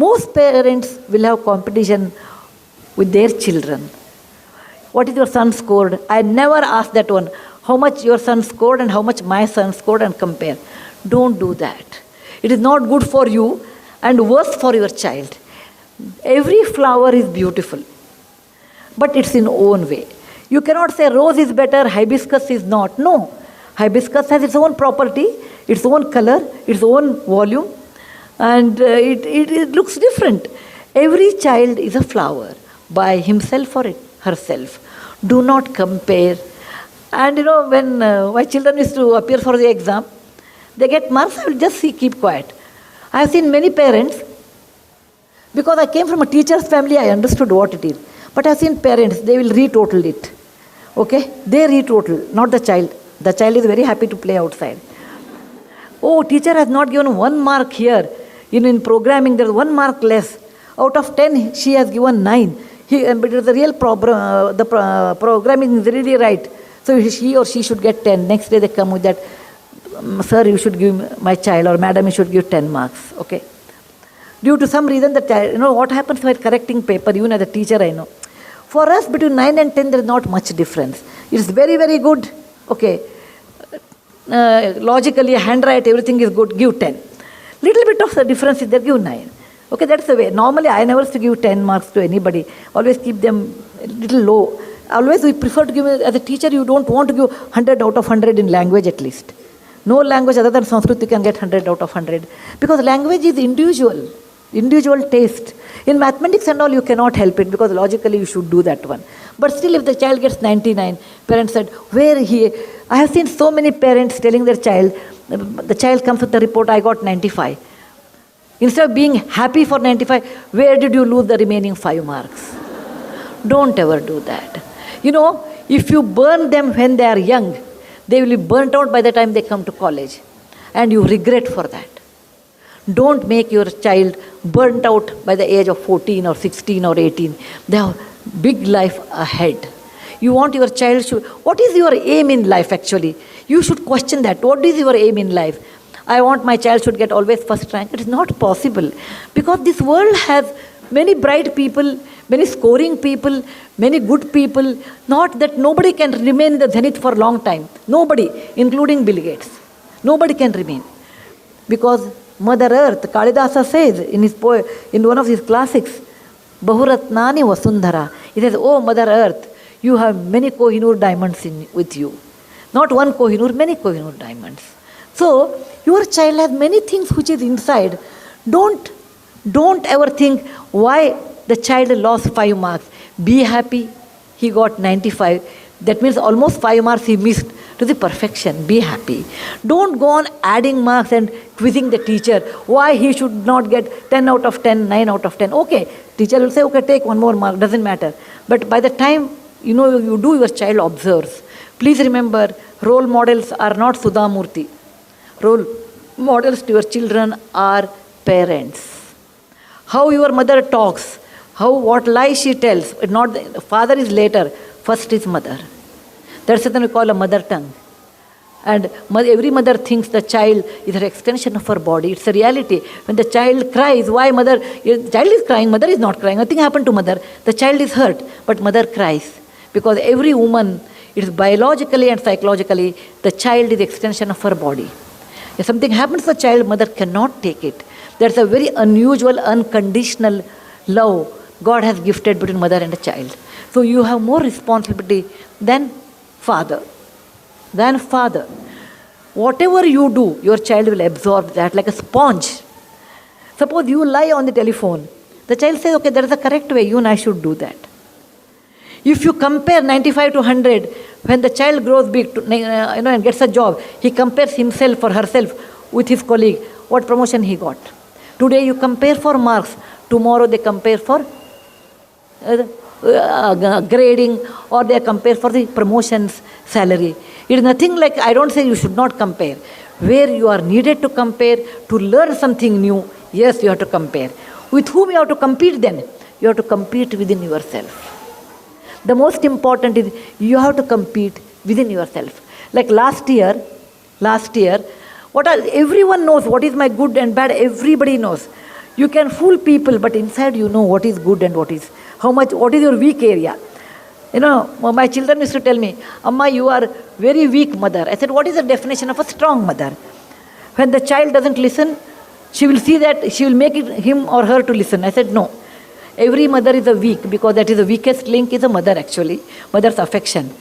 Most parents will have competition with their children. What is your son scored? I never ask that one. How much your son scored and how much my son scored and compare. Don't do that. It is not good for you and worse for your child. Every flower is beautiful, but it's in own way. You cannot say rose is better, hibiscus is not. No. Hibiscus has its own property, its own color, its own volume, and it looks different. Every child is a flower by himself or herself. Do not compare. And when my children used to appear for the exam, they get marks, I will just keep quiet. I have seen many parents, because I came from a teacher's family, I understood what it is. But I have seen parents, they will retotal it. Okay? They retotal, not the child. The child is very happy to play outside. Oh, teacher has not given 1 mark here. In programming, there is 1 mark less. Out of 10, she has given 9. But the real problem, programming is really right. So he or she should get 10. Next day they come with that, sir, you should give my child, or madam, you should give 10 marks. Okay? Due to some reason, the child, what happens while correcting paper, even as a teacher, I know. For us, between 9 and 10, there is not much difference. It is very, very good. Okay. Logically, handwrite, everything is good, give 10. Little bit of the difference is there, give 9. Okay, that's the way. Normally, I never used to give 10 marks to anybody. Always keep them a little low. Always we prefer to give, as a teacher, you don't want to give 100 out of 100 in language at least. No language other than Sanskrit you can get 100 out of 100. Because language is individual taste. In mathematics and all, you cannot help it, because logically you should do that one. But still, if the child gets 99, parents said, I have seen so many parents telling their child, the child comes with the report, I got 95. Instead of being happy for 95, where did you lose the remaining 5 marks? Don't ever do that. If you burn them when they are young, they will be burnt out by the time they come to college. And you regret for that. Don't make your child burnt out by the age of 14 or 16 or 18. They have big life ahead. You want your child to... What is your aim in life actually? You should question that. What is your aim in life? I want my child should get always first rank. It is not possible. Because this world has many bright people, many scoring people, many good people. Not that nobody can remain in the zenith for a long time. Nobody, including Bill Gates. Nobody can remain. Because Mother Earth, Kalidasa says in one of his classics, Bahuratnani Vasundhara. He says, oh Mother Earth, you have many Kohinoor diamonds with you. Not one Kohinoor, many Kohinoor diamonds. So, your child has many things which is inside. Don't ever think why the child lost 5 marks. Be happy, he got 95. That means almost 5 marks he missed to the perfection. Be happy. Don't go on adding marks and quizzing the teacher why he should not get 10 out of 10, 9 out of 10. Okay, teacher will say, okay, take 1 more mark, doesn't matter. But by the time you do, your child observes. Please remember, role models are not Sudha Murthy. Role models to your children are parents. How your mother talks, what lies she tells. Not the father is later, first is mother. That's something we call a mother tongue. And every mother thinks the child is an extension of her body. It's a reality. When the child cries, why mother? The child is crying, mother is not crying. Nothing happened to mother. The child is hurt, but mother cries. Because every woman, it is biologically and psychologically, the child is the extension of her body. If something happens to the child, mother cannot take it. There's a very unusual, unconditional love God has gifted between mother and a child. So you have more responsibility than father. Whatever you do, your child will absorb that like a sponge. Suppose you lie on the telephone. The child says, okay, there is a correct way, you and I should do that. If you compare 95 to 100, when the child grows big and gets a job, he compares himself or herself with his colleague, what promotion he got. Today you compare for marks, tomorrow they compare for grading, or they compare for the promotions, salary. It is nothing like, I don't say you should not compare. Where you are needed to compare, to learn something new, yes, you have to compare. With whom you have to compete then? You have to compete within yourself. The most important is you have to compete within yourself. Like last year, everyone knows what is my good and bad, everybody knows. You can fool people, but inside you know what is good and what is your weak area. My children used to tell me, Amma, you are very weak mother. I said, what is the definition of a strong mother? When the child doesn't listen, she will see that she will make it him or her to listen. I said, no. Every mother is a weak, because that is the weakest link is a mother actually. Mother's affection.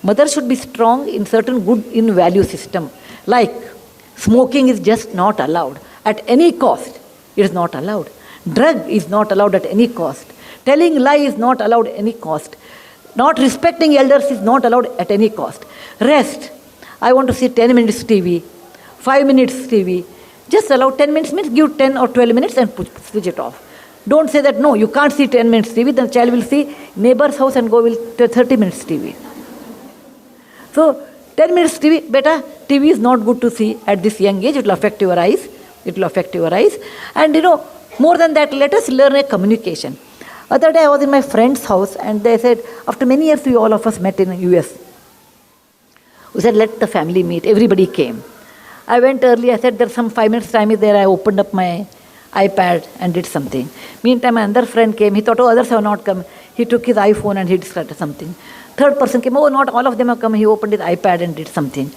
Mother should be strong in certain good in value system. Like smoking is just not allowed at any cost. It is not allowed. Drug is not allowed at any cost. Telling lie is not allowed at any cost. Not respecting elders is not allowed at any cost. Rest. I want to see 10 minutes TV, 5 minutes TV. Just allow 10 minutes, means give 10 or 12 minutes and switch it off. Don't say that, no, you can't see 10 minutes TV. The child will see neighbor's house and go with 30 minutes TV. So 10 minutes TV, beta, TV is not good to see at this young age. It will affect your eyes. It will affect your eyes. And more than that, let us learn a communication. Other day I was in my friend's house and they said, after many years we all of us met in the US. We said, let the family meet. Everybody came. I went early. I said, there's some 5 minutes time is there. I opened up my iPad and did something. Meantime, another friend came. He thought, oh, others have not come. He took his iPhone and he started something. Third person came. Oh, not all of them have come. He opened his iPad and did something.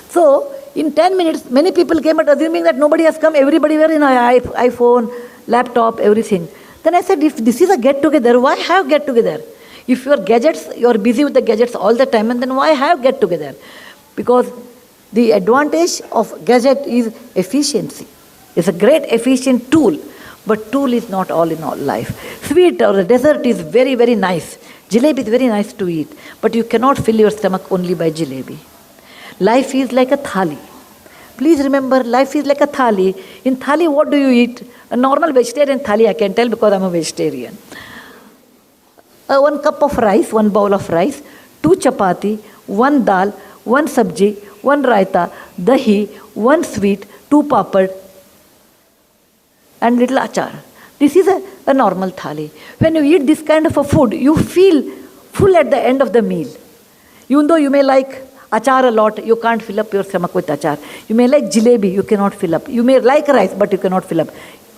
So, in 10 minutes, many people came, but assuming that nobody has come, everybody were in iPhone, laptop, everything. Then I said, if this is a get-together, why have get-together? If your gadgets, you are busy with the gadgets all the time, and then why have get-together? Because the advantage of gadget is efficiency. It's a great efficient tool, but tool is not all in all life. Sweet or a dessert is very, very nice. Jalebi is very nice to eat, but you cannot fill your stomach only by jalebi. Life is like a thali. Please remember, life is like a thali. In thali, what do you eat? A normal vegetarian thali, I can tell because I'm a vegetarian. 1 cup of rice, 1 bowl of rice, 2 chapati, 1 dal, 1 sabji, 1 raita, dahi, 1 sweet, 2 papad, and little achar. This is a normal thali. When you eat this kind of a food, you feel full at the end of the meal. Even though you may like achar a lot, you can't fill up your stomach with achar. You may like jalebi, you cannot fill up. You may like rice, but you cannot fill up.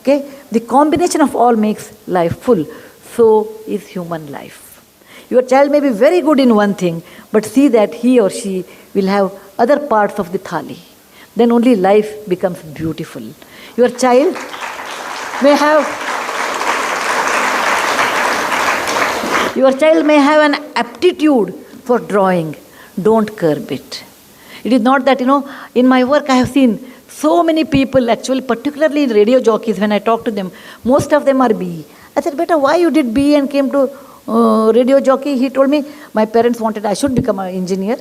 Okay? The combination of all makes life full. So is human life. Your child may be very good in one thing, but see that he or she will have other parts of the thali. Then only life becomes beautiful. Your child may have an aptitude for drawing. Don't curb it. It is not that, in my work I have seen so many people, actually, particularly radio jockeys, when I talk to them, most of them are BE. I said, beta, why you did BE and came to radio jockey? He told me, my parents wanted I should become an engineer.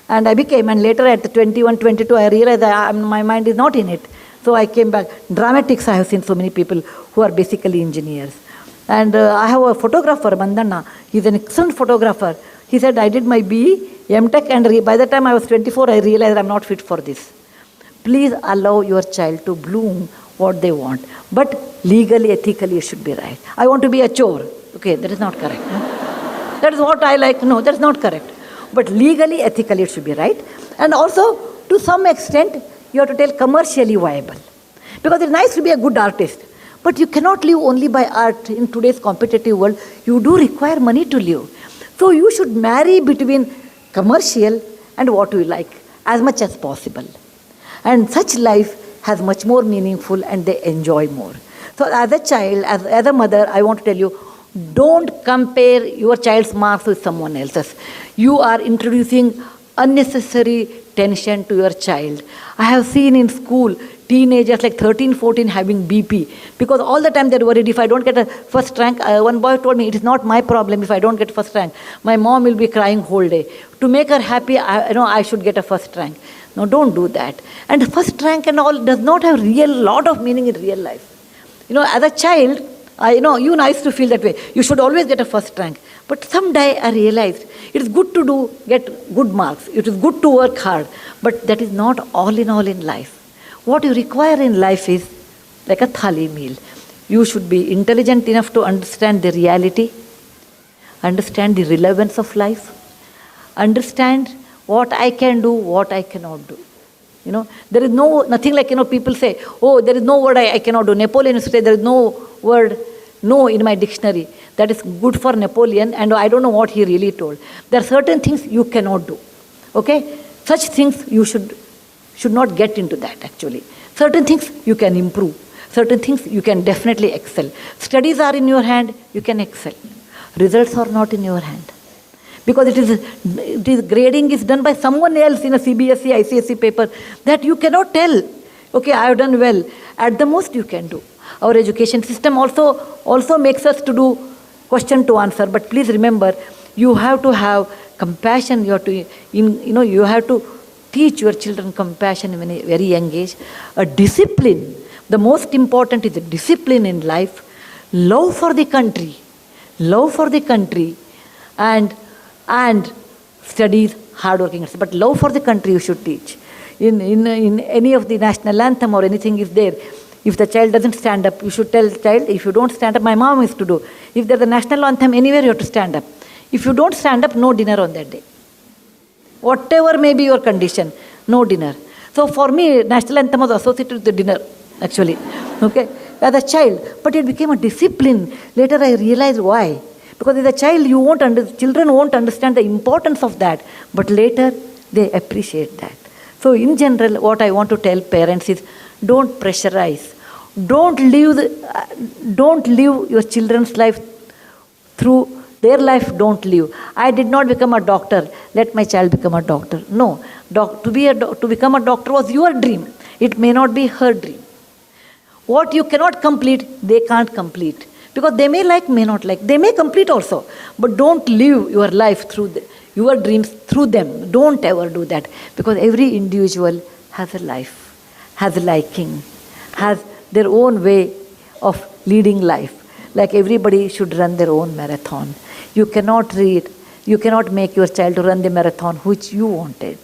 And I became, and later at 21, 22, I realized that my mind is not in it. So I came back. Dramatics, I have seen so many people who are basically engineers. And I have a photographer, Mandana. He's an excellent photographer. He said, I did my BE, MTech, and by the time I was 24, I realized I'm not fit for this. Please allow your child to bloom what they want. But legally, ethically, it should be right. I want to be a chore. Okay, that is not correct. No? That is what I like. No, that's not correct. But legally, ethically, it should be right. And also, to some extent, you have to tell commercially viable. Because it's nice to be a good artist. But you cannot live only by art in today's competitive world. You do require money to live. So you should marry between commercial and what you like as much as possible. And such life has much more meaningful and they enjoy more. So as a child, as a mother, I want to tell you, don't compare your child's marks with someone else's. You are introducing unnecessary tension to your child. I have seen in school teenagers like 13, 14 having BP because all the time they're worried if I don't get a first rank. One boy told me, it is not my problem if I don't get first rank. My mom will be crying whole day. To make her happy, I should get a first rank. No, don't do that. And first rank and all does not have lot of meaning in real life. As a child, you used to feel that way. You should always get a first rank. But someday I realized it is good to get good marks. It is good to work hard. But that is not all in life. What you require in life is like a thali meal. You should be intelligent enough to understand the reality, understand the relevance of life, understand what I can do, what I cannot do. There is nothing like, people say, oh, there is no word I cannot do. Napoleon used to say, there is no word no in my dictionary. That is good for Napoleon, and I don't know what he really told. There are certain things you cannot do. Okay? Such things you should not get into that, actually. Certain things you can improve. Certain things you can definitely excel. Studies are in your hand, you can excel. Results are not in your hand. Because it is grading is done by someone else in a CBSE, ICSE paper that you cannot tell. Okay, I have done well. At the most you can do. Our education system also makes us to do question to answer. But please remember, you have to have compassion. You have to teach your children compassion in a very young age. A discipline. The most important is a discipline in life. Love for the country. Love for the country. And studies, hardworking. But love for the country you should teach. In any of the national anthem or anything is there, if the child doesn't stand up, you should tell the child, if you don't stand up, my mom used to do. If there's a national anthem anywhere, you have to stand up. If you don't stand up, no dinner on that day. Whatever may be your condition, no dinner. So for me, national anthem was associated with the dinner, actually. Okay? As a child. But it became a discipline. Later I realized why. Because as a child, children won't understand the importance of that. But later, they appreciate that. So in general, what I want to tell parents is, don't pressurize. Don't live your children's life through their life. Don't live. I did not become a doctor. Let my child become a doctor. No. To become a doctor was your dream. It may not be her dream. What you cannot complete, they can't complete. Because they may like, may not like. They may complete also. But don't live your life through your dreams through them. Don't ever do that. Because every individual has a life, has a liking, has their own way of leading life. Like everybody should run their own marathon. You cannot make your child to run the marathon which you wanted.